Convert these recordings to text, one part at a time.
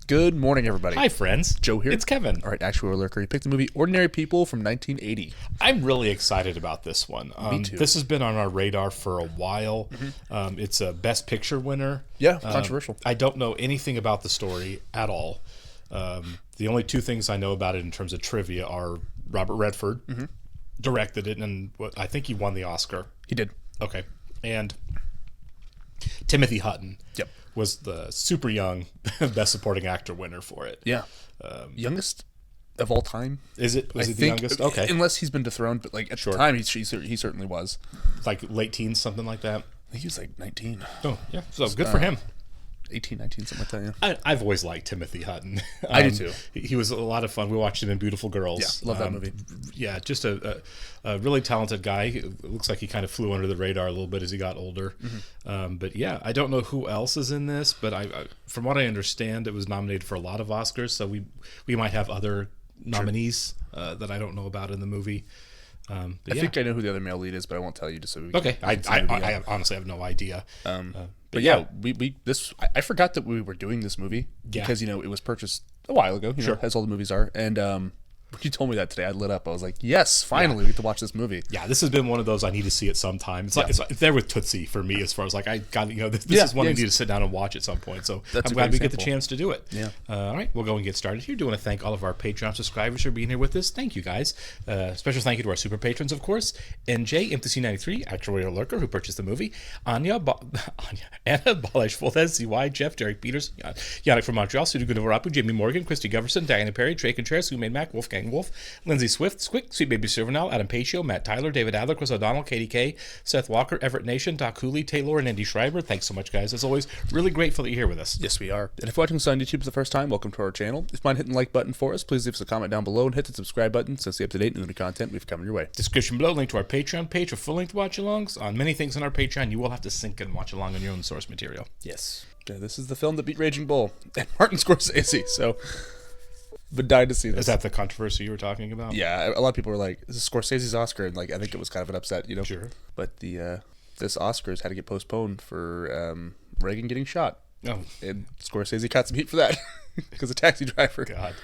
Good morning, everybody. Hi, friends. Joe here. It's Kevin. All right, Actual Lurker. You picked the movie Ordinary People from 1980. I'm really excited about this one. Me too. This has been on our radar for a while. It's a Best Picture winner. Yeah, controversial. I don't know anything about the story at all. The only two things I know about it in terms of trivia are Robert Redford directed it, and I think he won the Oscar. He did. Okay. And Timothy Hutton Yep. was the super young Best Supporting Actor winner for it. Yeah. Youngest of all time. Is it? Was I he the think, youngest? Okay. Unless he's been dethroned, but like at the time, he certainly was. Like late teens, something like that. I think he was like 19. Oh, yeah. So good for him. 18, 19, something like that, yeah. I've always liked Timothy Hutton. I do too. He was a lot of fun. We watched him in Beautiful Girls. Yeah, love that movie. Yeah, just a really talented guy. It looks like he kind of flew under the radar a little bit as he got older. But yeah, I don't know who else is in this, but I from what I understand, it was nominated for a lot of Oscars, so we might have other nominees that I don't know about in the movie. I think I know who the other male lead is, but I won't tell you just so we okay. I honestly have no idea. But yeah, I forgot that we were doing this movie because it was purchased a while ago. You know, as all the movies are. And when you told me that today, I lit up. I was like, yes, finally we get to watch this movie. Yeah, this has been one of those I need to see at some time. It's like it's there with Tootsie for me as far as like I got this is one I need to sit down and watch at some point. So I'm glad we get the chance to do it. Yeah. All right, we'll go and get started here. Do want to thank all of our Patreon subscribers for being here with us. Thank you guys. Special thank you to our super patrons, of course. NJ MTC93, Actual Lurker, who purchased the movie. Anna Balash Fullhead, CY, Jeff, Derek Peters, Yannick from Montreal, Sudhu Gunavarapu, Jamie Morgan, Christy Goverson, Diana Perry, Trey Contreras, Who Made Mac, Wolfgang Wolf, Lindsay Swift, Squick, Sweet Baby Silvernell, Adam Pacio, Matt Tyler, David Adler, Chris O'Donnell, Katie K, Seth Walker, Everett Nation, Doc Cooley, Taylor, and Andy Schreiber. Thanks so much, guys. As always, really grateful that you're here with us. Yes, we are. And if watching us on YouTube for the first time, welcome to our channel. If you mind hitting the like button for us, please leave us a comment down below and hit the subscribe button so stay up to date with the new content we've coming your way. Description below, link to our Patreon page for full-length watch-alongs. On many things on our Patreon, you will have to sync and watch along on your own source material. Yes. This is the film that beat Raging Bull and Martin Scorsese, so... But died to see this. Is that the controversy you were talking about? Yeah, a lot of people were like, "This is Scorsese's Oscar," and like I think it was kind of an upset, Sure. But this Oscars had to get postponed for Reagan getting shot. Oh, and Scorsese caught some heat for that because of Taxi Driver. God.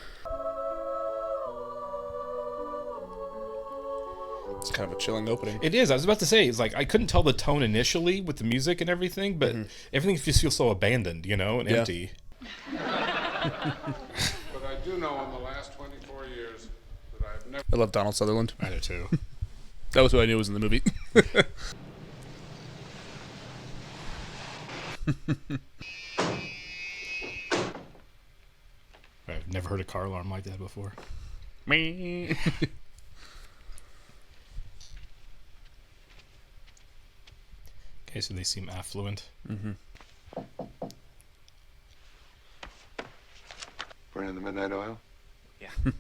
It's kind of a chilling opening. It is. I was about to say, it's like I couldn't tell the tone initially with the music and everything, but everything just feels so abandoned, and empty. But I do know in the last 24 years that I've never... I love Donald Sutherland. I do too. That was who I knew was in the movie. I've never heard a car alarm like that before. Me. Okay, so they seem affluent. Bringing the midnight oil? Yeah. Have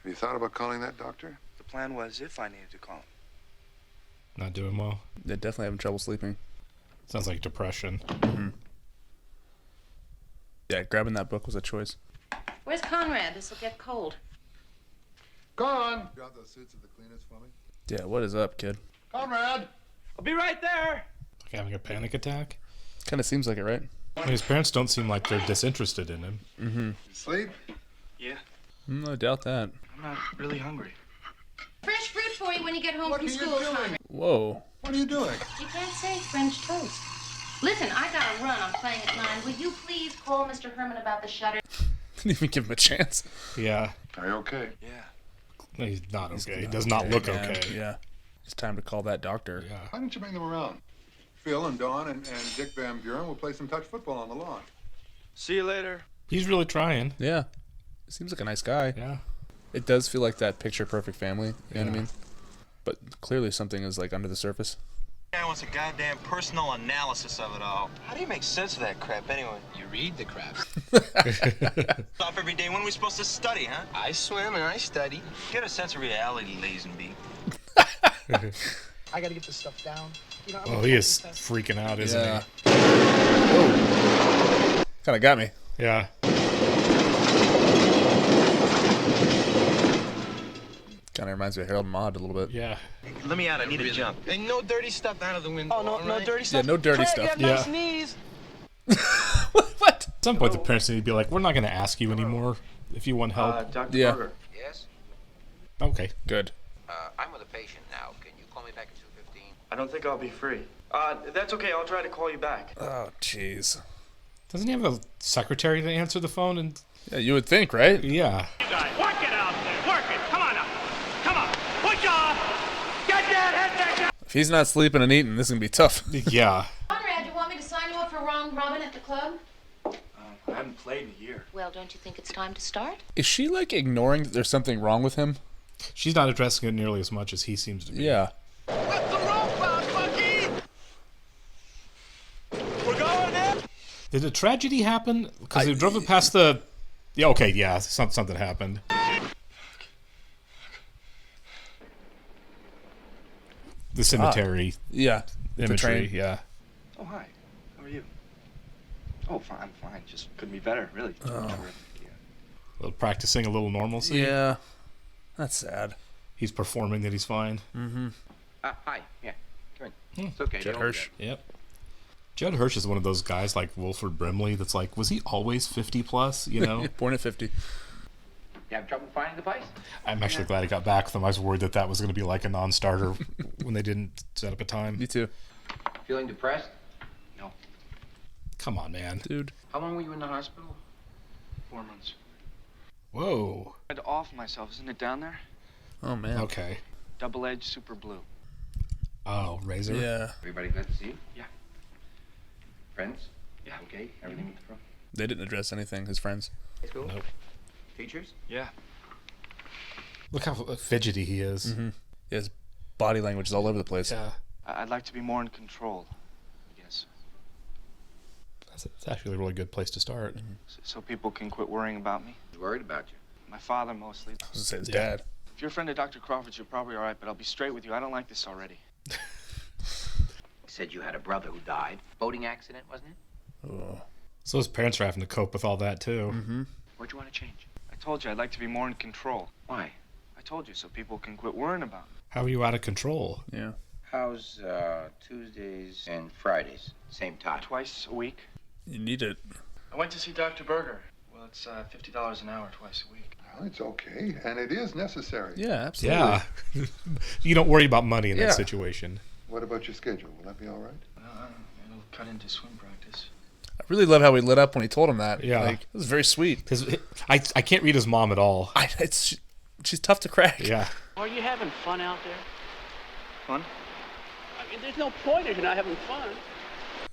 you thought about calling that doctor? The plan was if I needed to call him. Not doing well. They're definitely having trouble sleeping. Sounds like depression. Yeah, grabbing that book was a choice. Where's Conrad? This'll get cold. Gone! Got those suits of the cleanest for me? Yeah, what is up, kid? Conrad! I'll be right there. Like having a panic attack. Kind of seems like it, right? His parents don't seem like they're disinterested in him. You sleep? Yeah. I doubt that. I'm not really hungry. Fresh fruit for you when you get home What from are you school, doing? Conrad. Whoa. What are you doing? You can't say French toast. Listen, I gotta run. I'm playing at 9. Will you please call Mr. Herman about the shutter? Didn't even give him a chance. Yeah. Are you okay? Yeah. He's not okay. He does not look man. okay. Yeah. It's time to call that doctor. Yeah. Why don't you bring them around? Phil and Dawn and Dick Van Buren will play some touch football on the lawn. See you later. He's really trying. Yeah. Seems like a nice guy. Yeah. It does feel like that picture perfect family. You know what I mean? But clearly something is like under the surface. Guy wants a goddamn personal analysis of it all. How do you make sense of that crap anyway? You read the crap. Off every day. When are we supposed to study, huh? I swim and I study. Get a sense of reality, Lazenby. I gotta get this stuff down. You know, Oh, he is freaking out, isn't Yeah. Whoa. Kind of got me. he? Yeah. Kind of reminds me of Harold and Maude a little bit. Yeah. Let me out. I need a jump. And no dirty stuff out of the window. Oh, no, all no right? dirty stuff. Yeah, no dirty Craig, stuff. You have Yeah. nice knees. What? At some point, the parents need to be like, we're not going to ask you anymore if you want help. Dr. Yeah. Berger. Yes? Okay. Good. I'm with a patient now. Can you call me back at 2:15? I don't think I'll be free. That's okay. I'll try to call you back. Oh, jeez. Doesn't he have a secretary to answer the phone? And Yeah, you would think, right? yeah. Work it out there. Work it. Come on now. Come on. Push off. Get that head back down. If he's not sleeping and eating, this is gonna be tough. Yeah. Conrad, you want me to sign you up for round robin at the club? I haven't played in a year. Well, don't you think it's time to start? Is she like ignoring that there's something wrong with him? She's not addressing it nearly as much as he seems to be. Yeah. Let the rope out, Bucky. We're going in. Did a tragedy happen? Because they drove it past the... Yeah, okay, yeah. Something happened. The cemetery Yeah. The imagery, train. yeah. Oh, hi. How are you? Oh, fine. I'm fine. Just couldn't be better, really. Terrific. Yeah. Practicing a little normalcy. Yeah. That's sad. He's performing that he's fine. Hi. Yeah. Come in. It's okay. Judd don't Hirsch. Yep. Judd Hirsch is one of those guys like Wilford Brimley that's like, was he always 50 plus, you know? Born at 50. You have trouble finding the place? I'm actually glad he got back with him. I was worried that was going to be like a non-starter when they didn't set up a time. Me too. Feeling depressed? No. Come on, man. Dude. How long were you in the hospital? 4 months. Whoa. I had to off myself. Isn't it down there? Oh, man. Okay. Double-edged super blue. Oh, Razor? Yeah. Everybody glad to see you? Yeah. Friends? Yeah. Okay. Everything with the front? They didn't address anything, his friends. School? Nope. Teachers? Yeah. Look how fidgety he is. His body language is all over the place. Yeah. I'd like to be more in control, I guess. That's actually a really good place to start. So people can quit worrying about me. Who's worried about you? My father, mostly. I was gonna say his Yeah. dad. If you're a friend of Dr. Crawford's, you're probably all right, but I'll be straight with you. I don't like this already. You said you had a brother who died. Boating accident, wasn't it? Oh. So his parents are having to cope with all that, too. Where'd you want to change? I told you I'd like to be more in control. Why? I told you so people can quit worrying about me. How are you out of control? Yeah. How's Tuesdays and Fridays? Same time. Twice a week. You need it. I went to see Dr. Berger. Well, it's $50 an hour twice a week. Well, it's okay, and it is necessary. Yeah, absolutely. Yeah. You don't worry about money in Yeah. that situation. What about your schedule? Will that be all right? It'll cut into swim practice. I really love how he lit up when he told him that. Yeah. Like, it was very sweet. I can't read his mom at all. She's tough to crack. Yeah. Are you having fun out there? Fun? I mean, there's no point if you're not having fun.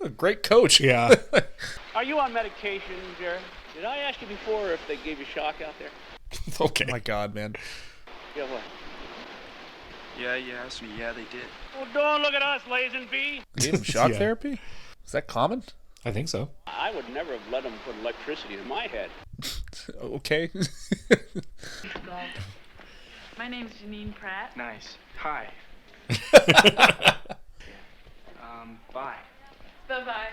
A great coach. Yeah. Are you on medication, Jerry? Did I ask you before if they gave you shock out there? Okay. Oh my God, man. Yeah, what? Yeah, you asked me. Yeah, they did. Well, don't look at us, Lazenby. Gave him shock Yeah. therapy? Is that common? I think so. I would never have let them put electricity in my head. Okay. My name's Janine Pratt. Nice. Hi. Bye. Bye-bye.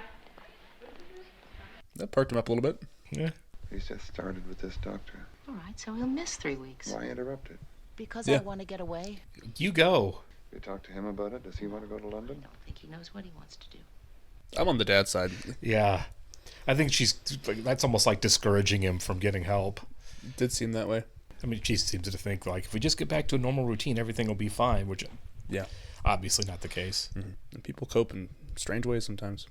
That perked him up a little bit. Yeah. He's just started with this doctor. All right, so he'll miss 3 weeks. Why interrupt it? Because Yeah. I want to get away. You go. You talk to him about it? Does he want to go to I London? don't think he knows what he wants to do. I'm on the dad's side. Yeah. I think that's almost like discouraging him from getting help. It did seem that way. I mean, she seems to think like if we just get back to a normal routine, everything will be fine, which Yeah. obviously not the case. And people cope in strange ways sometimes.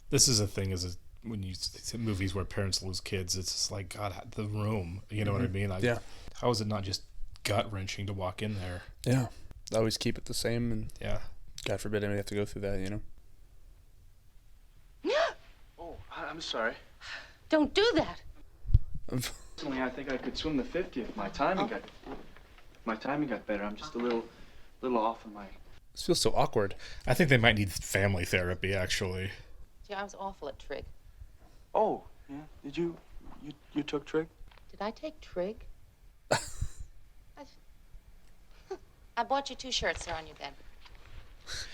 This is a thing when you see movies where parents lose kids, it's just like, God, the room. You know what I mean? Yeah. How is it not just gut wrenching to walk in there? Yeah. Always keep it the same, and Yeah. God forbid anybody have to go through that, you know? Oh, I'm sorry. Don't do that. Personally, I think I could swim the 50 if my timing got better. I'm just a little off on my. This feels so awkward. I think they might need family therapy, actually. Gee, I was awful at trig. Oh, yeah. Did you took trig? Did I take trig? I bought you 2 shirts. They're on your bed.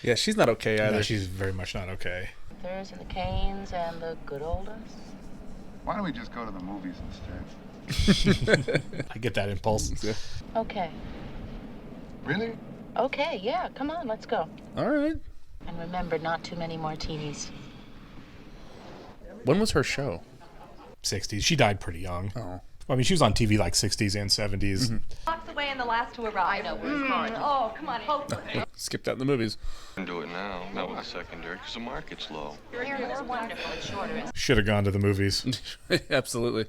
Yeah, she's not okay either. No, she's very much not okay. There's and the Canes and the good old us. Why don't we just go to the movies instead? I get that impulse. Okay. Really? Okay, yeah, come on, let's go. All right. And remember, not too many martinis. When was her show? 60s. She died pretty young. Oh. I mean, she was on TV like 60s and 70s. Mm-hmm. Walks away in the last to arrive. I know, where's Conrad? Oh, come on. Skipped out in the movies. Can do it now, not with a secondary, because the market's low. Your hair is wonderful. It's shorter. Should have gone to the movies. Absolutely.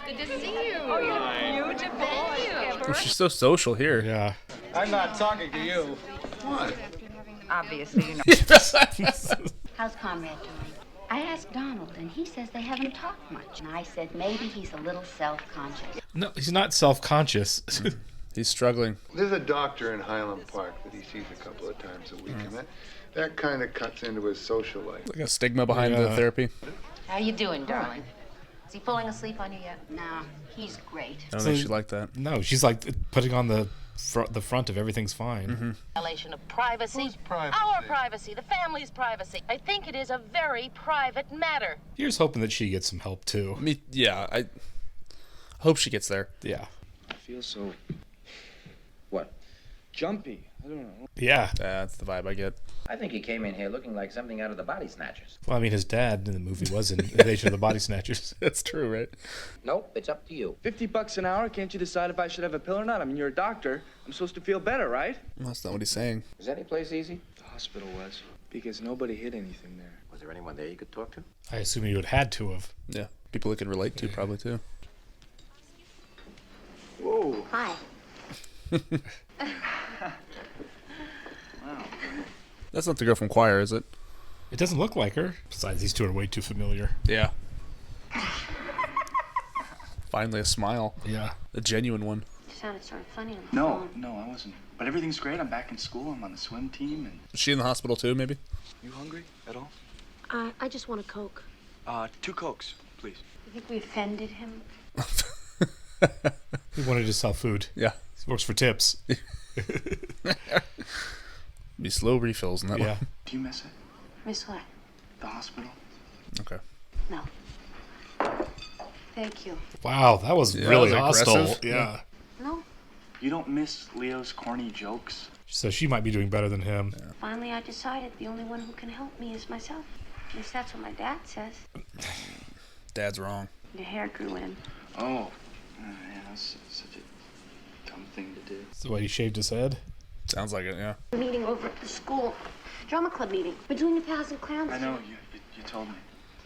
Good to see you. Oh, you're beautiful. Thank you. She's so social here. Yeah. I'm not talking to you. What? Obviously, you know. How's Conrad doing? I asked Donald, and he says they haven't talked much. And I said maybe he's a little self-conscious. No, he's not self-conscious. He's struggling. There's a doctor in Highland Park that he sees a couple of times a week, and that kind of cuts into his social life. Like a stigma behind the therapy. How you doing, darling? Is he falling asleep on you yet? No, he's great. I don't think she liked that. No, she's like putting on the front of everything's fine. Violation of privacy. Whose privacy? Our privacy, the family's privacy. I think it is a very private matter. Here's hoping that she gets some help too. I hope she gets there. Yeah. I feel so... What? Jumpy. I don't know. Yeah. That's the vibe I get. I think he came in here looking like something out of the Body Snatchers. Well, I mean, his dad in the movie was in Invasion of the Body Snatchers. That's true, right? Nope, it's up to you. $50 an hour? Can't you decide if I should have a pill or not? I mean, you're a doctor. I'm supposed to feel better, right? Well, that's not what he's saying. Is any place easy? The hospital was. Because nobody hit anything there. Was there anyone there you could talk to? I assume you would had to have. Yeah. People he could relate to, probably, too. Whoa. Hi. Wow. That's not the girl from Choir, is it? It doesn't look like her. Besides, these two are way too familiar. Yeah. Finally, a smile. Yeah. A genuine one. You sounded sort of funny on the No, phone. I wasn't. But everything's great. I'm back in school. I'm on the swim team. And Is she in the hospital, too, maybe? you hungry at all? I just want a Coke. 2 Cokes, please. You think we offended him? He wanted to sell food. Yeah. He works for tips. Be slow refills in that one. Do you miss it? Miss what? The hospital? Okay. No. Thank you. Wow, that was really hostile. Yeah. No. You don't miss Leo's corny jokes? So she might be doing better than him. Yeah. Finally, I decided the only one who can help me is myself. At least that's what my dad says. Dad's wrong. Your hair grew in. Oh. Yeah, that's such a dumb thing to do. That's the way he shaved his head. Sounds like it, yeah. Meeting over at the school. Drama club meeting. We're doing the Pals and Clowns. I know, you told me.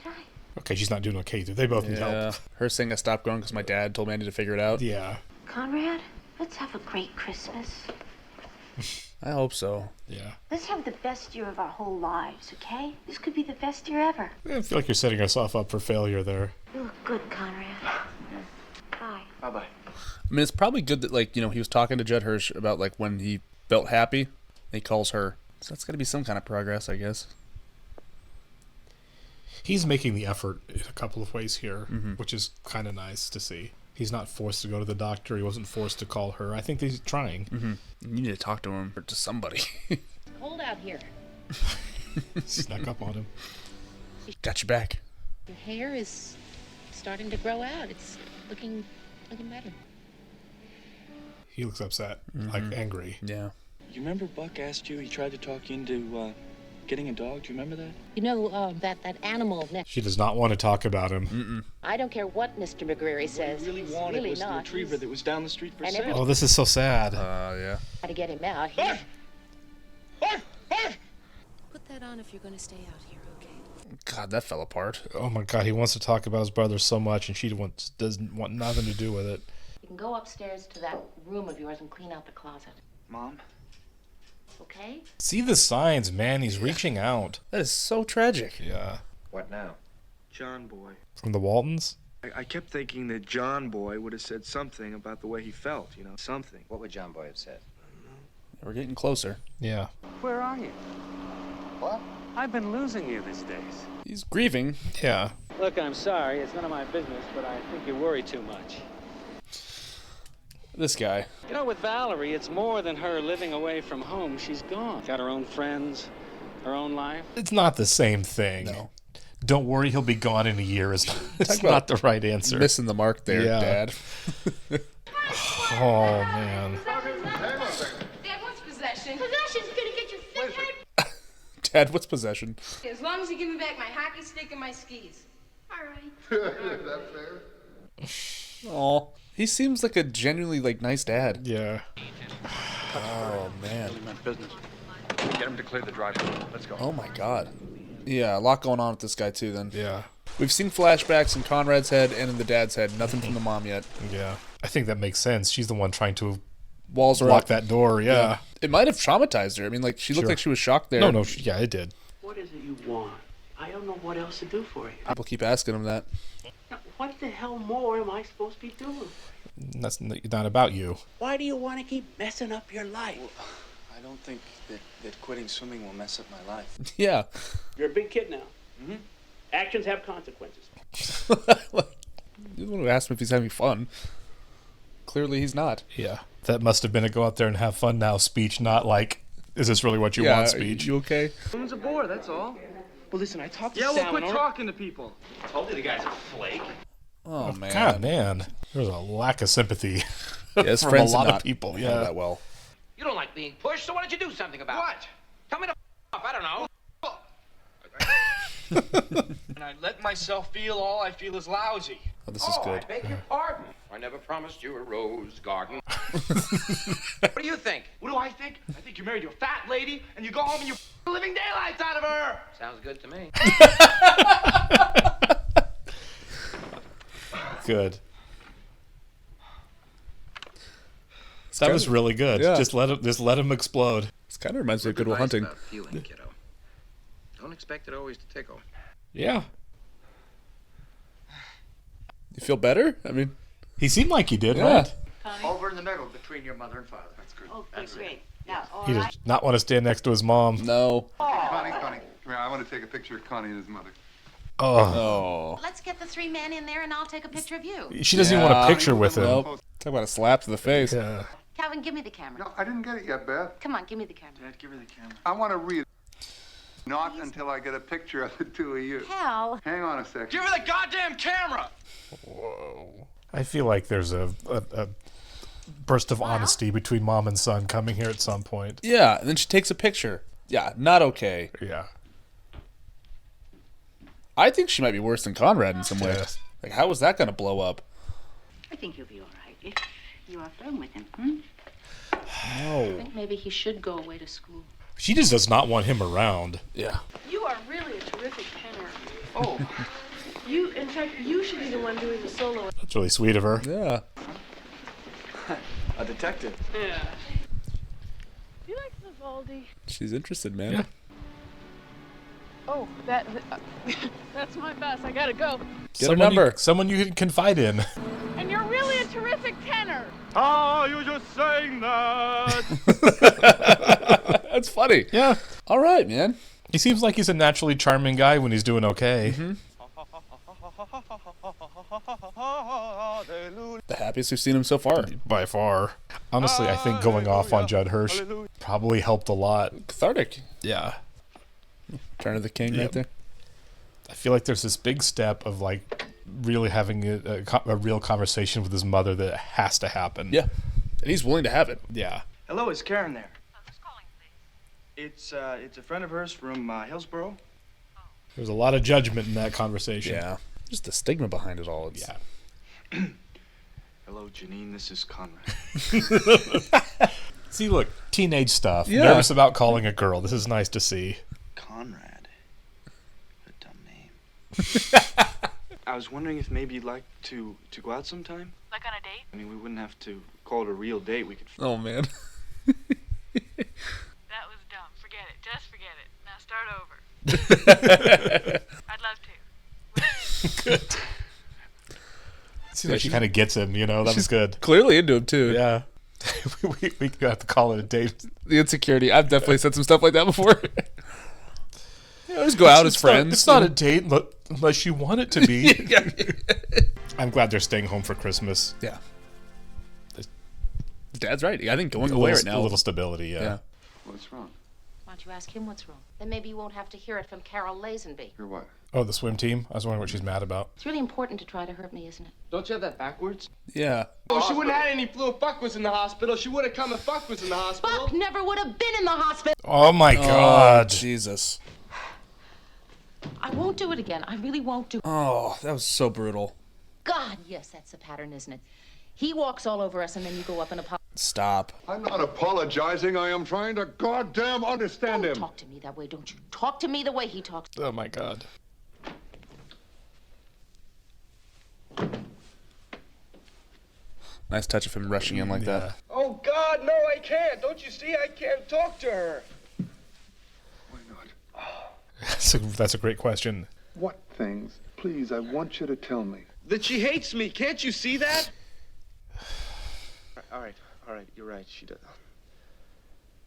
Did I? Okay, she's not doing okay either. They both need help. Her saying I stopped going because my dad told me I need to figure it out. Yeah. Conrad, let's have a great Christmas. I hope so. Yeah. Let's have the best year of our whole lives, okay? This could be the best year ever. I feel like you're setting yourself up for failure there. You look good, Conrad. Bye. Bye-bye. I mean, it's probably good that, like, you know, he was talking to Judd Hirsch about, like, when he felt happy, and he calls her. So that's got to be some kind of progress, I guess. He's making the effort in a couple of ways here, which is kind of nice to see. He's not forced to go to the doctor. He wasn't forced to call her. I think he's trying. You need to talk to him or to somebody. Cold out here. Snuck up on him. Got your back. Your hair is starting to grow out. It's looking better. He looks upset, like angry. Yeah. You remember Buck asked you, he tried to talk you into getting a dog? Do you remember that? You know, that animal next. She does not want to talk about him. I don't care what Mr. McGreary says. What he really He's wanted really was the not. retriever that was down the street for And sale. Oh, this is so sad. Yeah. Try to get him out. Put that on if you're going to stay out here, okay? God, that fell apart. Oh my God, he wants to talk about his brother so much, and she doesn't want nothing to do with it. You can go upstairs to that room of yours and clean out the closet. Mom? Okay? See the signs, man. He's reaching out. That is so tragic. Yeah. What now? John Boy. From the Waltons? I kept thinking that John Boy would have said something about the way he felt, you know, something. What would John Boy have said? We're getting closer. Yeah. Where are you? What? I've been losing you these days. He's grieving. Yeah. Look, I'm sorry. It's none of my business, but I think you worry too much. This guy. You know, with Valerie, it's more than her living away from home. She's gone. Got her own friends, her own life. It's not the same thing. No. Don't worry, he'll be gone in a year. It's not the right answer. Missing the mark there, Dad. Oh, man. Dad wants possession. Possession's gonna get your thick head. Dad, what's possession? As long as you give me back my hockey stick and my skis. All right. Is that fair? Aw. He seems like a genuinely, like, nice dad. Yeah. Oh, man. Business. Get him to clear the driveway. Let's go. Oh, my God. Yeah, a lot going on with this guy, too, then. Yeah. We've seen flashbacks in Conrad's head and in the dad's head. Nothing from the mom yet. Yeah. I think that makes sense. She's the one trying to walls lock that door. Yeah. It might have traumatized her. I mean, like, she looked like she was shocked there. No, yeah, it did. What is it you want? I don't know what else to do for you. People keep asking him that. Now, what the hell more am I supposed to be doing? That's not about you. Why do you want to keep messing up your life? Well, I don't think that quitting swimming will mess up my life. Yeah. You're a big kid now. Mm-hmm. Actions have consequences. You want to ask him if he's having fun. Clearly he's not. Yeah. That must have been a go out there and have fun now speech, not like, is this really what you want speech? You okay? Someone's a bore, that's all. Well, listen, I talked to Sam. Sam. Yeah, well, quit talking to people. I told you the guy's a flake. Oh, man. God, man. There's a lack of sympathy his from friends a lot not of people. handle Yeah. that well. You don't like being pushed, so why don't you do something about What? it? Tell me to off, I don't know. And I let myself feel all I feel is lousy. Oh, this is good. I beg your pardon. I never promised you a rose garden. What do you think? What do I think? I think you're married to a fat lady, and you go home and you the living daylights out of her. Sounds good to me. Good. That was really good. Yeah. Just let him explode. This kind of reminds me of Good Will Hunting. About feeling, kiddo. Don't expect it always to tickle. Yeah. You feel better? I mean, he seemed like he did, yeah. right? Over in the middle between your mother and father. That's good. Oh, good, great. Now, all He right. does not want to stand next to his mom. No. Connie, come here. I want to take a picture of Connie and his mother. Oh. Let's get the three men in there and I'll take a picture of you. She doesn't even want a picture with him. Nope. Talk about a slap to the face. Yeah. Calvin, give me the camera. No, I didn't get it yet, Beth. Come on, give me the camera. Dad, give her the camera. I want to read it. Not until I get a picture of the two of you. Hal. Hang on a second. Give her the goddamn camera. Whoa. I feel like there's a burst of honesty between mom and son coming here at some point. Yeah, and then she takes a picture. Yeah, not okay. Yeah. I think she might be worse than Conrad in some way. Yeah. Like, how was that going to blow up? I think you'll be all right if you are thrown with him, hmm? I No. think maybe he should go away to school. She just does not want him around. Yeah. You are really a terrific tenor. Oh. In fact, you should be the one doing the solo. That's really sweet of her. Yeah. A detective. Yeah. Do you like Vivaldi? She's interested, man. Yeah. Oh, that's my bus. I gotta go. Get a number. Someone you can confide in. And you're really a terrific tenor. Oh, you just saying that. That's funny. Yeah. All right, man. He seems like he's a naturally charming guy when he's doing okay. Mm-hmm. The happiest we've seen him so far. By far. Honestly, I think going off on Judd Hirsch probably helped a lot. Cathartic. Yeah. Turn of the King right there. I feel like there's this big step of like really having a real conversation with his mother that has to happen. Yeah. And he's willing to have it. Yeah. Hello, is Karen there? Who's calling, please? It's a friend of hers from Hillsboro. There's a lot of judgment in that conversation. Yeah. Just the stigma behind it all. It's... Yeah. Hello, Janine. This is Conrad. See, look, teenage stuff. Yeah. Nervous about calling a girl. This is nice to see. Conrad. What a dumb name. I was wondering if maybe you'd like to go out sometime? Like on a date? I mean, we wouldn't have to call it a real date. We could... Oh, man. That was dumb. Forget it. Just forget it. Now start over. I'd love to. Good. Seems like she kind of gets him, you know? That was good. Clearly into him, too. Yeah. we have to call it a date. The insecurity. I've definitely said some stuff like that before. Just go out as friends. It's not a date unless you want it to be. I'm glad they're staying home for Christmas. Yeah. Dad's right. I think going away right now. A little stability, yeah. What's wrong? Why don't you ask him what's wrong? Then maybe you won't have to hear it from Carol Lazenby. Hear what? Oh, the swim team? I was wondering what she's mad about. It's really important to try to hurt me, isn't it? Don't you have that backwards? Yeah. Oh, she wouldn't have had any flu if Buck was in the hospital. She would have come if Buck was in the hospital. Buck never would have been in the hospital. Oh my God. Jesus. I won't do it again. I really won't do it. Oh, that was so brutal. God, yes, that's the pattern, isn't it? He walks all over us and then you go up and apologize. Stop. I'm not apologizing. I am trying to goddamn understand him. Don't talk to me that way, don't you? Talk to me the way he talks. Oh my God. Nice touch of him rushing in like that. Oh, God, no, I can't. Don't you see? I can't talk to her. Why not? That's a great question. What things? Please, I want you to tell me. That she hates me. Can't you see that? All right. You're right. She does.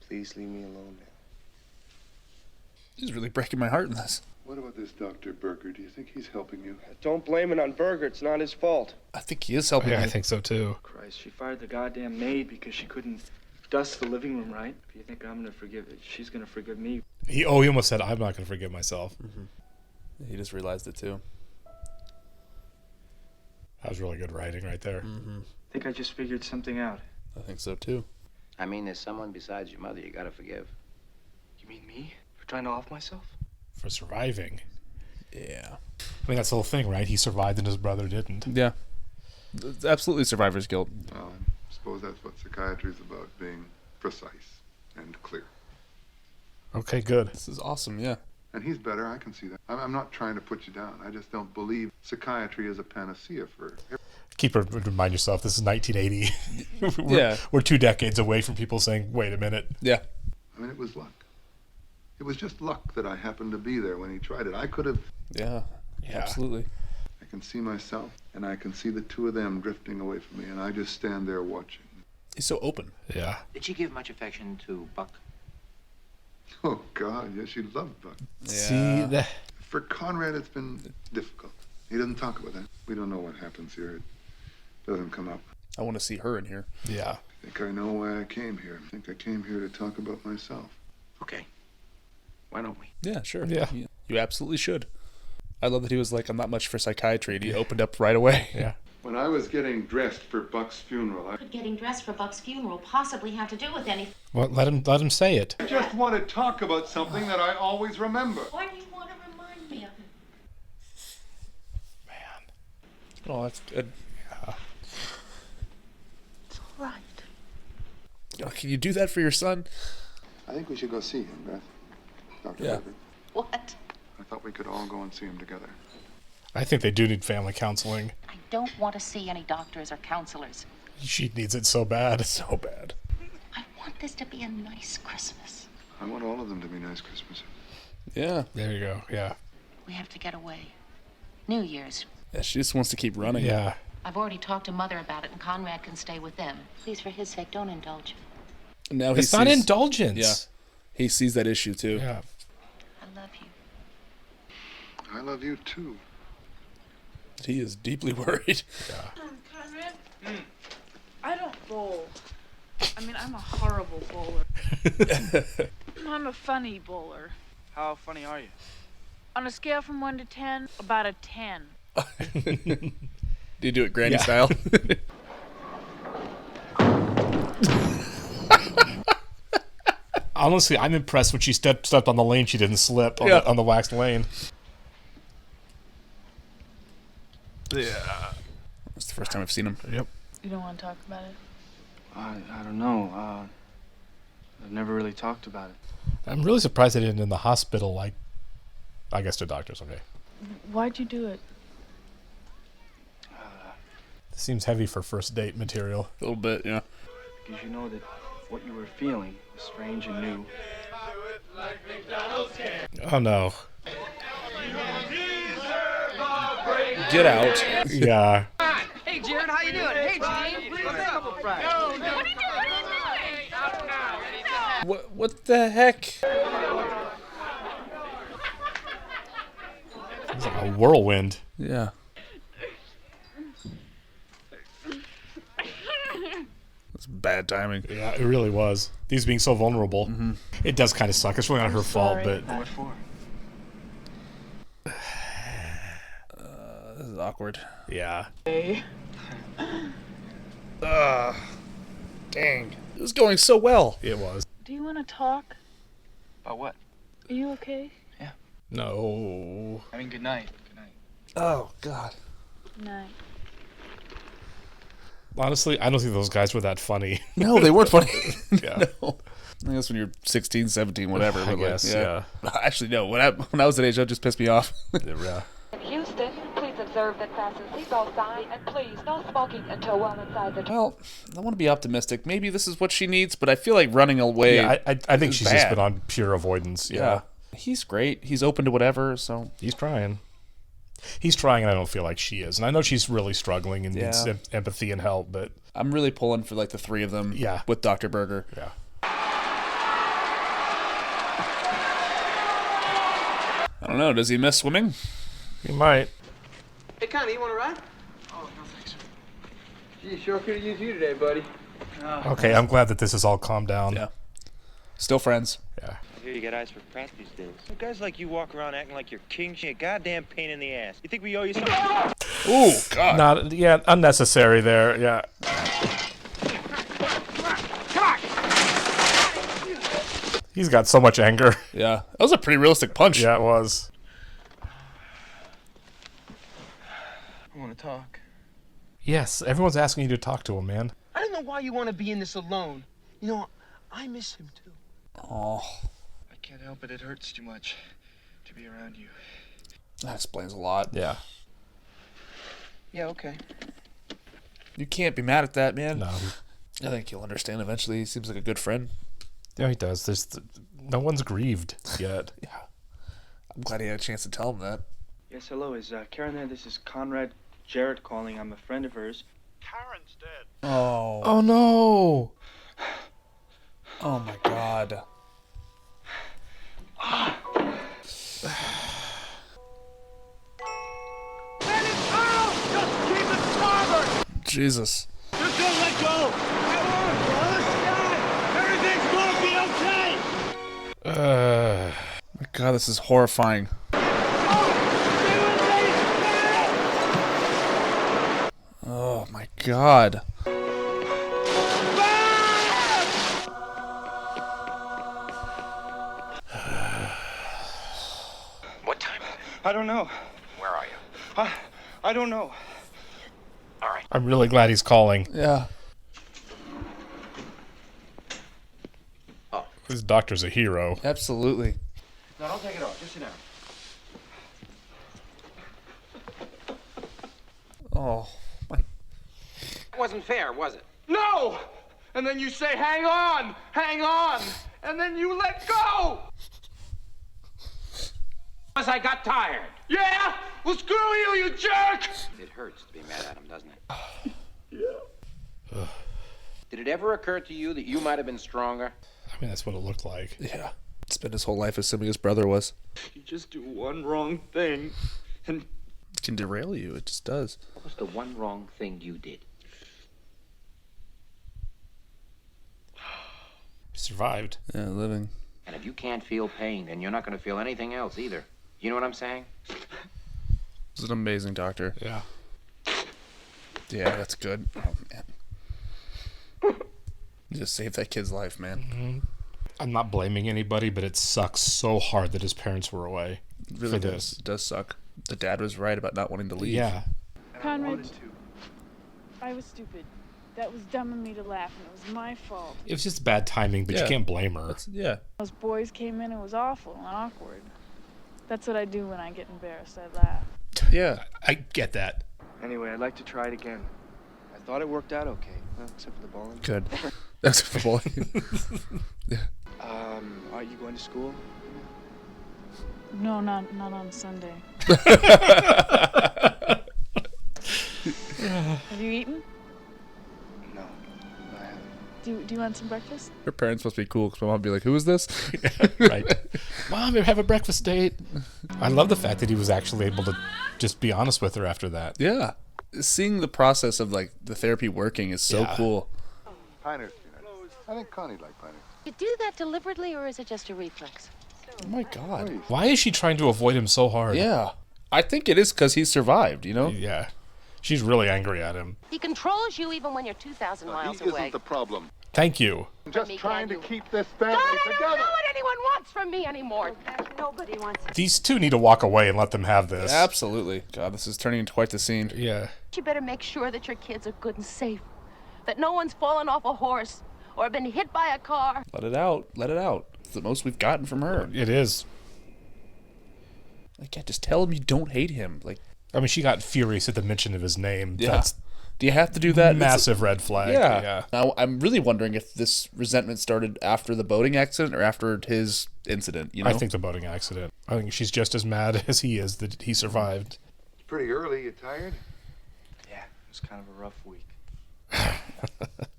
Please leave me alone now. He's really breaking my heart in this. What about this Dr. Berger? Do you think he's helping you? Don't blame it on Berger. It's not his fault. I think he is helping Yeah, me. I think so too. Christ, she fired the goddamn maid because she couldn't dust the living room right. If you think I'm gonna forgive it, she's gonna forgive me. He almost said, I'm not going to forgive myself. Mm-hmm. He just realized it too. That was really good writing right there. I think I just figured something out. I think so too. I mean, there's someone besides your mother you gotta forgive. You mean me? For trying to off myself? For surviving. Yeah. I mean, that's the whole thing, right? He survived and his brother didn't. Yeah. It's absolutely survivor's guilt. Well, I suppose that's what psychiatry is about, being precise and clear. Okay, good. This is awesome, yeah. And he's better, I can see that. I'm not trying to put you down. I just don't believe psychiatry is a panacea for... Remind yourself, this is 1980. Yeah. We're 2 decades away from people saying, wait a minute. Yeah. I mean, it was luck. It was just luck that I happened to be there when he tried it. I could have... Yeah, absolutely. I can see myself, and I can see the two of them drifting away from me, and I just stand there watching. He's so open. Yeah. Did she give much affection to Buck? Oh, God, yes, she loved Buck. Yeah. See that? For Conrad, it's been difficult. He doesn't talk about that. We don't know what happens here. It doesn't come up. I want to see her in here. Yeah. I think I know why I came here. I think I came here to talk about myself. Okay. Why don't we? Yeah, sure. Yeah. You absolutely should. I love that he was like, I'm not much for psychiatry, and he opened up right away. Yeah. When I was getting dressed for Buck's funeral, What could getting dressed for Buck's funeral possibly have to do with anything? Well, let him say it. I just want to talk about something that I always remember. Why do you want to remind me of it? Man. Oh, that's good. Yeah. It's all right. Oh, can you do that for your son? I think we should go see him, Beth. Dr. Yeah. Berger. What? I thought we could all go and see him together. I think they do need family counseling. I don't want to see any doctors or counselors. She needs it so bad. So bad. I want this to be a nice Christmas. I want all of them to be nice Christmases. Yeah. There you go. Yeah. We have to get away. New Year's. Yeah, she just wants to keep running. Yeah. I've already talked to Mother about it, and Conrad can stay with them. Please, for his sake, don't indulge. Now It's not indulgence. Yeah. He sees that issue too. Yeah. I love you. I love you, too. He is deeply worried. Yeah. Conrad, I don't bowl. I mean, I'm a horrible bowler. I'm a funny bowler. How funny are you? On a scale from 1 to 10, about a 10. Do you do it granny style? Honestly, I'm impressed when she stepped on the lane. She didn't slip on the waxed lane. Yeah. That's the first time I've seen him. Yep. You don't want to talk about it? I don't know. I've never really talked about it. I'm really surprised they didn't in the hospital. Like, I guess to doctors. Okay. Why'd you do it? This seems heavy for first date material. A little bit, yeah. Because you know that what you were feeling was strange and new. Oh no. Get out. Yeah. Hey, Jared, how you doing? Hey, Gene. Let's have a couple fries. What the heck? It's like a whirlwind. Yeah. This bad timing. Yeah, it really was. These being so vulnerable. It does kind of suck. It's really not her fault, but... What for? This is awkward. Yeah. Hey. Dang. It was going so well. It was. Do you want to talk? About what? Are you okay? No. I mean, good night. Good night. Oh, God. Night. Honestly, I don't think those guys were that funny. No, they weren't funny. Yeah. No. I guess when you're 16, 17, whatever. I guess, yeah. Actually, no. When I was that age, that just pissed me off. Yeah. Houston, please observe that fasten seatbelt sign, and please no smoking until well inside the... Well, I want to be optimistic. Maybe this is what she needs, but I feel like running away. Yeah, I think she's just bad. been on pure avoidance. Yeah. He's great. He's open to whatever, so... He's trying. He's trying, and I don't feel like she is. And I know she's really struggling and needs empathy and help, but... I'm really pulling for, like, the three of them with Dr. Berger. Yeah. I don't know. Does he miss swimming? He might. Hey, Connie, you want to ride? Oh, no thanks. Gee, sure could have used you today, buddy. Okay, I'm glad that this has all calmed down. Yeah. Still friends. Yeah. I hear you got eyes for Pratt these days. So guys like you walk around acting like you're king, a goddamn pain in the ass. You think we owe you something? Ooh, God. Unnecessary there, yeah. He's got so much anger. Yeah. That was a pretty realistic punch. Yeah, it was. I want to talk. Yes, everyone's asking you to talk to him, man. I don't know why you want to be in this alone. You know, I miss him too. Oh. I can't help it. It hurts too much to be around you. That explains a lot. Yeah. Yeah, okay. You can't be mad at that, man. No. I think he'll understand eventually. He seems like a good friend. Yeah, he does. No one's grieved yet. Yeah. I'm glad he had a chance to tell him that. Yes, hello. Is Karen there? This is Conrad Jarrett calling. I'm a friend of hers. Karen's dead. Oh. Oh, no. Oh, my God. Jesus. Just don't let go. Come on, brother. Everything's gonna be okay. My God, this is horrifying. Oh, my God. What time is it? I don't know. Where are you? I don't know. All right. I'm really glad he's calling. Yeah. Oh. This doctor's a hero. Absolutely. No, don't take it off. Just sit down. Oh, my. That wasn't fair, was it? No! And then you say, hang on, and then you let go! Because I got tired. Yeah? Well, screw you, you jerk! It hurts to be mad at him, doesn't it? Yeah. Did it ever occur to you that you might have been stronger? I mean, that's what it looked like. Yeah. Spent his whole life assuming his brother was. You just do one wrong thing, and It can derail you. It just does. What was the one wrong thing you did? He survived. Yeah, living. And if you can't feel pain, then you're not going to feel anything else either. You know what I'm saying? He's an amazing doctor. Yeah. Yeah, that's good. Oh, man. You just saved that kid's life, man. Mm-hmm. I'm not blaming anybody, but it sucks so hard that his parents were away. It really does. It does suck. The dad was right about not wanting to leave. Yeah. Conrad, I was stupid. That was dumb of me to laugh, and it was my fault. It was just bad timing, but you can't blame her. Yeah. Those boys came in, it was awful and awkward. That's what I do when I get embarrassed, I laugh. Yeah. I get that. anyway, I'd like to try it again. I thought it worked out okay, well, except for the bowling. Good. That's for bowling. Yeah. Are you going to school? No, not on Sunday. Have you eaten? No, I haven't. Do you want some breakfast? Her parents must be cool because my mom would be like, "Who is this?" Right. Mom, have a breakfast date. I love the fact that he was actually able to just be honest with her after that. Yeah. Seeing the process of like the therapy working is so cool. Pine Nuts peanuts. I think Connie'd like Pine Nuts. You do that deliberately, or is it just a reflex? Oh my God. Why is she trying to avoid him so hard? Yeah. I think it is because he survived, you know? Yeah. She's really angry at him. He controls you even when you're 2,000 miles away. He isn't the problem. Thank you. I'm just trying to keep this family together. I don't know what anyone wants from me anymore. Nobody wants. These two need to walk away and let them have this. Absolutely. God, this is turning into quite the scene. Yeah. You better make sure that your kids are good and safe. That no one's fallen off a horse or been hit by a car. Let it out. Let it out. It's the most we've gotten from her. It is. Like, yeah, just tell him you don't hate him. Like, I mean, she got furious at the mention of his name. Yeah. That's do you have to do that? Massive red flag. Yeah. Now, I'm really wondering if this resentment started after the boating accident or after his incident, you know? I think the boating accident. I think she's just as mad as he is that he survived. It's pretty early. You tired? Yeah, it was kind of a rough week.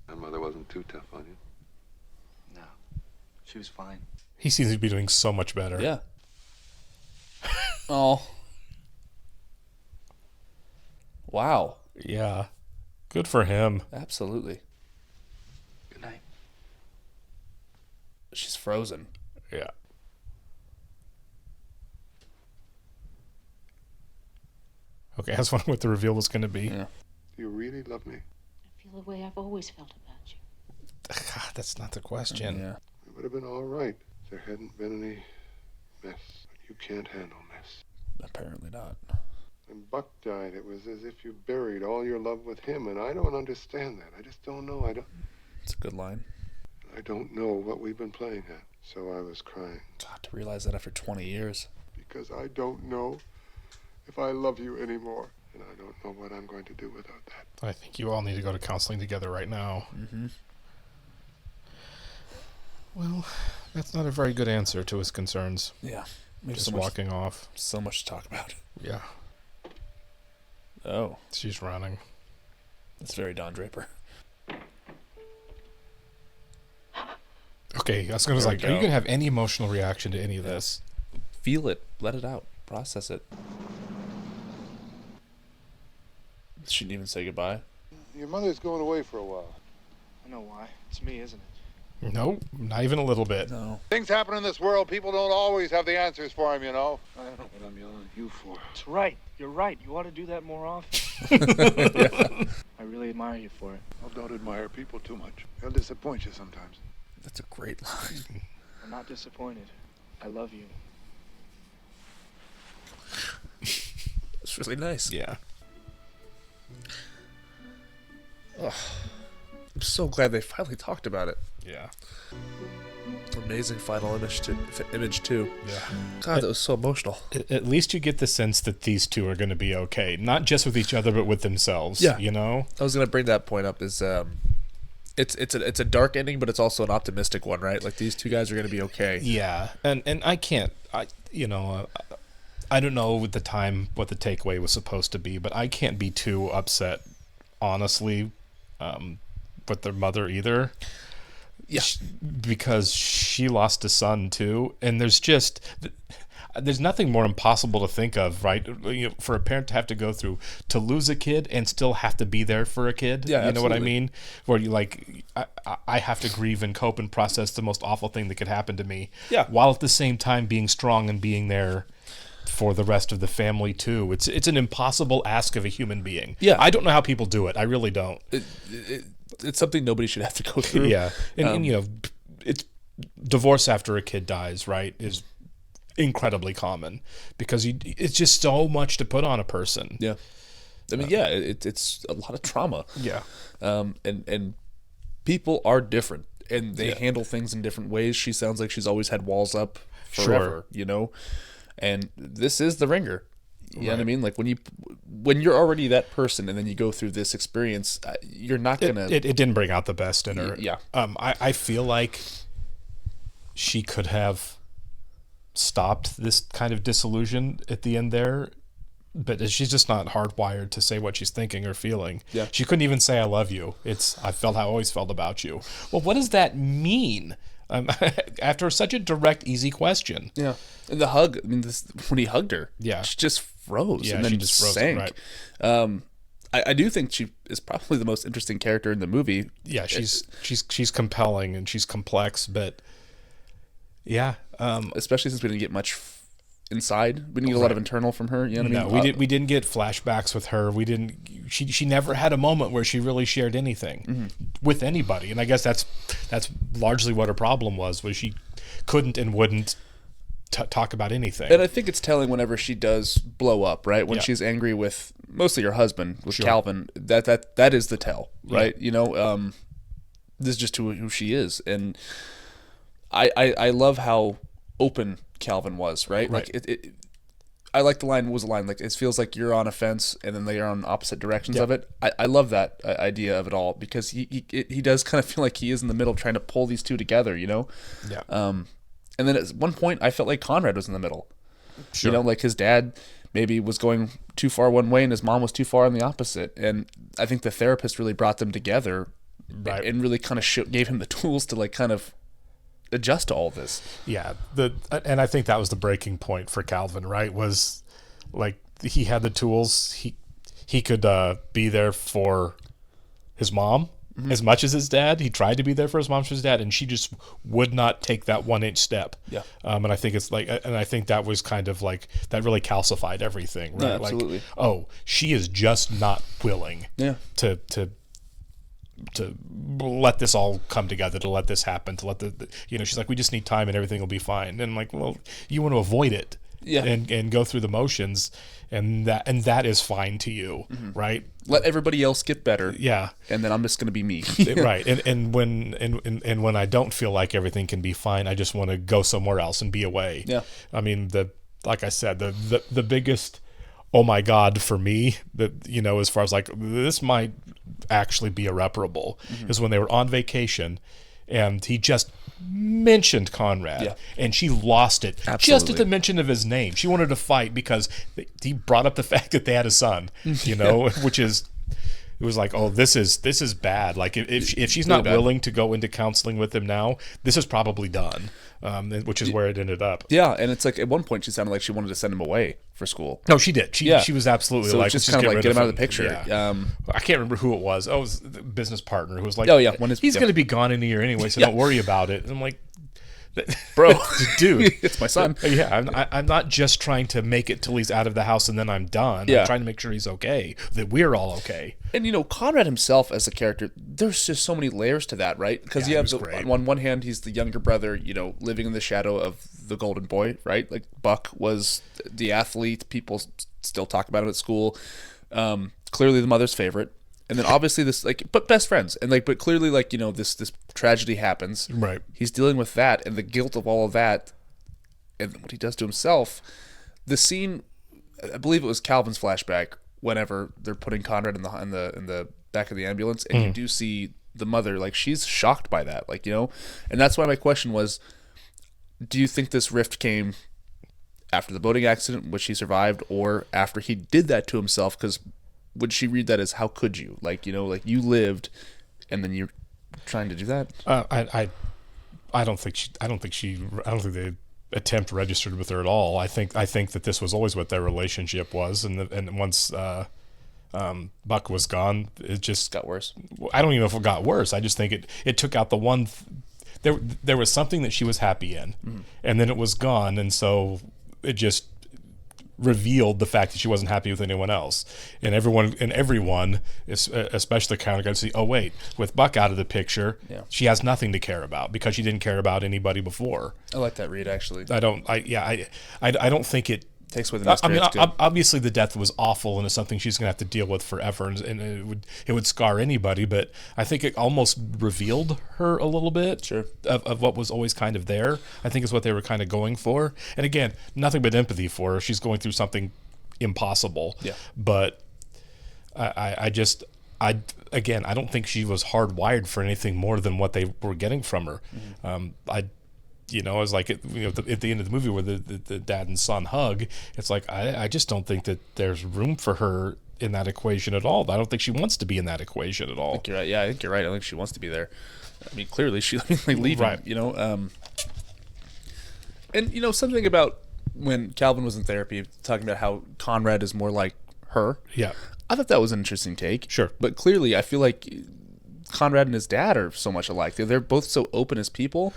My mother wasn't too tough on you. No, she was fine. He seems to be doing so much better. Yeah. Oh. Wow. Yeah. Good for him. Absolutely. Good night. She's frozen. Yeah. Okay, I was wondering what the reveal was going to be. Yeah. Do you really love me? I feel the way I've always felt about you. God, that's not the question. Yeah. It would have been all right if there hadn't been any mess. You can't handle mess. Apparently not. When Buck died, it was as if you buried all your love with him, and I don't understand that. I just don't know. It's a good line. I don't know what we've been playing at, so I was crying. God, to realize that after 20 years. Because I don't know if I love you anymore, and I don't know what I'm going to do without that. I think you all need to go to counseling together right now. Mm-hmm. Well, that's not a very good answer to his concerns. Yeah. Just walking off. So much to talk about. Yeah. Oh. She's running. That's very Don Draper. Okay, I was going to like, are you going to have any emotional reaction to any of this? Feel it. Let it out. Process it. She didn't even say goodbye. Your mother's going away for a while. I know why. It's me, isn't it? No, not even a little bit. No. Things happen in this world. People don't always have the answers for them, you know. I don't know what I'm yelling at you for. That's right. You're right. You ought to do that more often. Yeah. I really admire you for it. I don't admire people too much. They'll disappoint you sometimes. That's a great line. I'm not disappointed. I love you. It's really nice. Yeah. Ugh. I'm so glad they finally talked about it. Yeah. Amazing final image too. Yeah. God, that was so emotional. At least you get the sense that these two are going to be okay, not just with each other, but with themselves. Yeah. You know. I was gonna bring that point up. Is it's a dark ending, but it's also an optimistic one, right? Like these two guys are gonna be okay. Yeah. And I can't. I don't know at the time what the takeaway was supposed to be, but I can't be too upset, honestly, with their mother either. Yeah. Because she lost a son too, and there's nothing more impossible to think of, right? You know, for a parent to have to go through to lose a kid and still have to be there for a kid. Yeah, you know what I absolutely. mean? Where you like, I have to grieve and cope and process the most awful thing that could happen to me. Yeah. While at the same time being strong and being there for the rest of the family too. It's an impossible ask of a human being. Yeah. I don't know how people do it. I really don't. It's something nobody should have to go through. Yeah. And you know, it's divorce after a kid dies, right, is incredibly common because it's just so much to put on a person. Yeah. I mean, yeah, it's a lot of trauma. Yeah. And people are different and they handle things in different ways. She sounds like she's always had walls up forever, you know? And this is the ringer. You know what I mean? Like when you're already that person and then you go through this experience, you're not gonna. It didn't bring out the best in her. Yeah. I feel like she could have stopped this kind of disillusion at the end there, but she's just not hardwired to say what she's thinking or feeling. Yeah. She couldn't even say "I love you." I always felt about you. Well, what does that mean? After such a direct, easy question. Yeah. And the hug, I mean, when he hugged her, yeah, she just froze. Yeah, and then she just froze, sank. right. I do think she is probably the most interesting character in the movie. Yeah, she's compelling and she's complex, but yeah, especially since we didn't get much inside. We didn't get a lot of internal from her. You know what I mean? We didn't get flashbacks with her. We didn't. She never had a moment where she really shared anything with anybody, and I guess that's largely what her problem was she couldn't and wouldn't talk about anything. And I think it's telling whenever she does blow up, right? When she's angry with mostly her husband, with Calvin, that is the tell, right? You know, this is just who she is, and I love how open Calvin was, right? Like I like the line. Like, it feels like you're on a fence and then they are on opposite directions of it. I love that idea of it all, because he does kind of feel like he is in the middle trying to pull these two together, you know? Yeah. And then at one point I felt like Conrad was in the middle. Sure. You know, like his dad maybe was going too far one way and his mom was too far on the opposite. And I think the therapist really brought them together and really kind of gave him the tools to like kind of adjust to all this. Yeah, and I think that was the breaking point for Calvin, right? Was like he had the tools. He could be there for his mom as much as his dad. He tried to be there for his mom, for his dad, and she just would not take that 1-inch step. Yeah. And I think it's like, and I think that was kind of like that really calcified everything, right? Yeah, absolutely. Like, oh, she is just not willing. Yeah. To let this all come together, to let this happen, to let she's like, we just need time and everything will be fine. And I'm like, well, you want to avoid it, and go through the motions, and that is fine to you, right? Let everybody else get better, and then I'm just going to be me, right? And when I don't feel like everything can be fine, I just want to go somewhere else and be away. Yeah, I mean, like I said, the biggest oh my God for me, that as far as like this might actually be irreparable, is when they were on vacation and he just mentioned Conrad and she lost it. Absolutely. Just at the mention of his name. She wanted to fight because he brought up the fact that they had a son, which is, it was like, oh, this is bad. Like if she's not willing to go into counseling with him now, this is probably done. Which is where it ended up. Yeah, and it's like at one point she sounded like she wanted to send him away for school. No, she did. She was absolutely so like, just kind of like get him out of the picture. Yeah. I can't remember who it was. Oh, it was the business partner who was like, he's going to be gone in a year anyway, so don't worry about it. And I'm like, bro, dude, it's my son. I'm not just trying to make it till he's out of the house and then I'm done. Yeah. I'm trying to make sure he's okay, that we're all okay. And Conrad himself as a character, there's just so many layers to that, right? Because you have on one hand, he's the younger brother, living in the shadow of the golden boy, right? Like Buck was the athlete. People still talk about him at school. Clearly the mother's favorite. And then obviously this, but best friends. And but clearly this tragedy happens. Right. He's dealing with that and the guilt of all of that and what he does to himself. The scene, I believe it was Calvin's flashback, whenever they're putting Conrad in the back of the ambulance, and you do see the mother, she's shocked by that, and that's why my question was, do you think this rift came after the boating accident, which he survived, or after he did that to himself? Because would she read that as, how could you, you lived and then you're trying to do that? I don't think the attempt registered with her at all. I think that this was always what their relationship was, and once Buck was gone, it just got worse. I don't even know if it got worse. I just think it took out the one. There was something that she was happy in, and then it was gone, and so it just revealed the fact that she wasn't happy with anyone else, and everyone, especially Conrad, got to see, oh wait, with Buck out of the picture, she has nothing to care about because she didn't care about anybody before. I like that read, actually. I don't think it takes with an obviously the death was awful and it's something she's gonna have to deal with forever, and it would scar anybody, but I think it almost revealed her a little bit of what was always kind of there. I think is what they were kind of going for, and again, nothing but empathy for her. She's going through something impossible, but I don't think she was hardwired for anything more than what they were getting from her. It was like at the end of the movie where the dad and son hug, it's like I just don't think that there's room for her in that equation at all. I don't think she wants to be in that equation at all. I think you're right. Yeah, I think you're right. I think she wants to be there. I mean, clearly she leave him, and something about when Calvin was in therapy, talking about how Conrad is more like her. Yeah. I thought that was an interesting take. Sure. But clearly, I feel like Conrad and his dad are so much alike. They're both so open as people.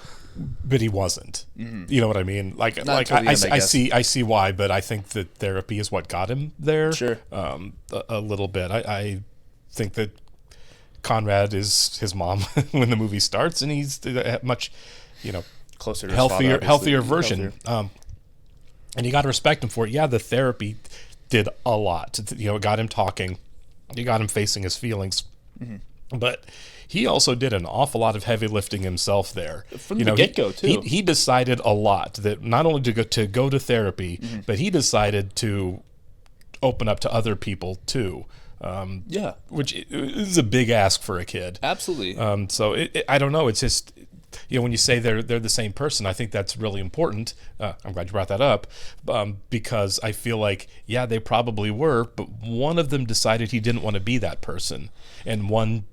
But he wasn't. Mm-hmm. You know what I mean? Like I see why, but I think that therapy is what got him there. Sure. A little bit. I think that Conrad is his mom when the movie starts, and he's a much, closer to healthier version. And you got to respect him for it. Yeah, the therapy did a lot. It got him talking. It got him facing his feelings. Mm-hmm. But he also did an awful lot of heavy lifting himself there. From the get-go, too. He decided a lot, that not only to go to therapy, mm-hmm. but he decided to open up to other people, too. Which is a big ask for a kid. Absolutely. So I don't know. It's just, when you say they're the same person, I think that's really important. I'm glad you brought that up, because I feel like, they probably were, but one of them decided he didn't want to be that person, and one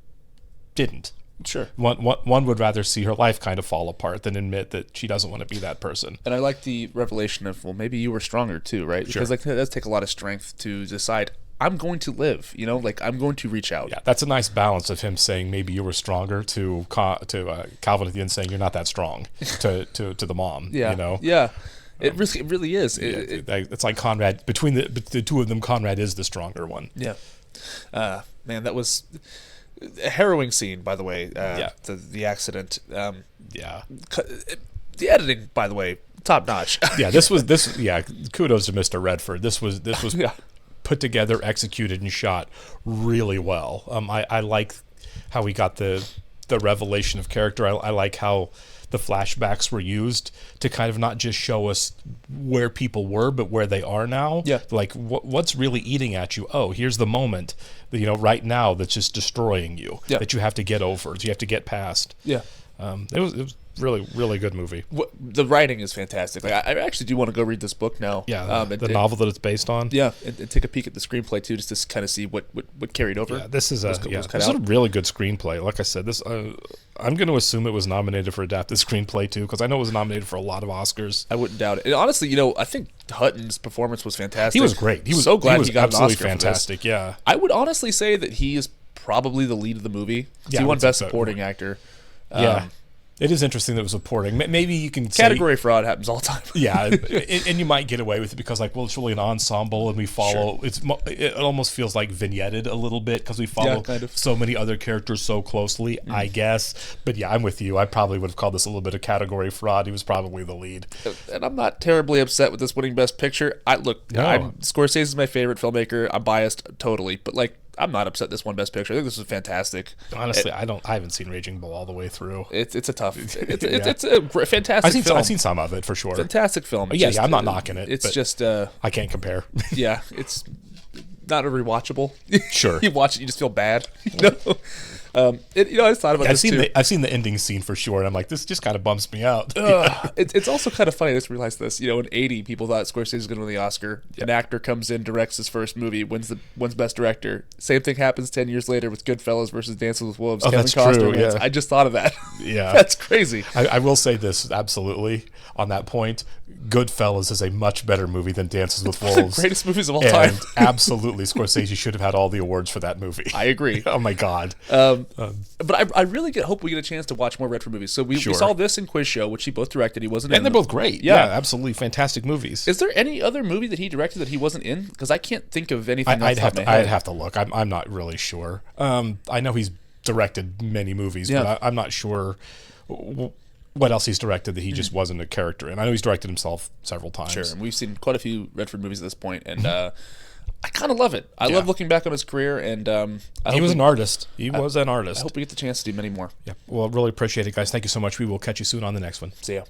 didn't. Sure. One would rather see her life kind of fall apart than admit that she doesn't want to be that person. And I like the revelation of, well, maybe you were stronger too, right? Sure. Because it does take a lot of strength to decide, I'm going to live, I'm going to reach out. Yeah, that's a nice balance of him saying maybe you were stronger to Calvin at the end saying you're not that strong to the mom. Yeah. Yeah. It really is. It's like Conrad, between the two of them, Conrad is the stronger one. Yeah. Man, that was a harrowing scene, by the way. The accident. Yeah. The editing, by the way, top notch. Kudos to Mr. Redford. This was put together, executed, and shot really well. I like how we got the revelation of character. I like how the flashbacks were used to kind of not just show us where people were, but where they are now. Yeah. Like what's really eating at you? Oh, here's the moment that, right now that's just destroying you. Yeah. That you have to get over. That you have to get past. Yeah. It was really, really good movie. The writing is fantastic. Like I actually do want to go read this book now. Yeah, the novel that it's based on. Yeah, and take a peek at the screenplay too, just to kind of see what carried over. Yeah, this is a really good screenplay. Like I said, this I'm going to assume it was nominated for adapted screenplay too, because I know it was nominated for a lot of Oscars. I wouldn't doubt it. And honestly, I think Hutton's performance was fantastic. He was great. He was so glad he got absolutely an Oscar fantastic. For this. Yeah, I would honestly say that he is probably the lead of the movie. He won Best Supporting Actor. Yeah. It is interesting that it was supporting. Maybe you can say, category fraud happens all the time. Yeah, and you might get away with it because, it's really an ensemble, and we follow. Sure. It almost feels like vignetted a little bit because we follow so many other characters so closely. I guess, but I'm with you. I probably would have called this a little bit of category fraud. He was probably the lead, and I'm not terribly upset with this winning Best Picture. Scorsese is my favorite filmmaker. I'm biased totally, but I'm not upset this one Best Picture. I think this was fantastic. Honestly, I haven't seen Raging Bull all the way through. It's a tough. It's a fantastic film. I've seen some of it for sure. Fantastic film. I'm not knocking it. It's just I can't compare. Yeah, it's not a rewatchable. Sure, you watch it, you just feel bad. I just thought about this too. I've seen the ending scene for sure, and I'm like, this just kind of bumps me out. It's also kind of funny. I just realized this. In '80, people thought Scorsese was going to win the Oscar. Yep. An actor comes in, directs his first movie, wins Best Director. Same thing happens 10 years later with Goodfellas versus Dances with Wolves. Kevin Costner wins. Yeah. I just thought of that. Yeah, that's crazy. I will say this absolutely on that point. Goodfellas is a much better movie than Dances with Wolves. One of the greatest movies of all time. And absolutely, Scorsese should have had all the awards for that movie. I agree. Oh my God. But I really hope we get a chance to watch more Redford movies. So we saw this in Quiz Show, which he both directed. He wasn't in. And they're both great. Yeah, absolutely fantastic movies. Is there any other movie that he directed that he wasn't in? Because I can't think of anything else. I'd have to look. I'm not really sure. I know he's directed many movies, but I'm not sure what else he's directed that he just wasn't a character in. I know he's directed himself several times. Sure, and we've seen quite a few Redford movies at this point, and I kind of love it. I love looking back on his career, and he was an artist. He was an artist. I hope we get the chance to do many more. Yeah. Well, really appreciate it, guys. Thank you so much. We will catch you soon on the next one. See ya.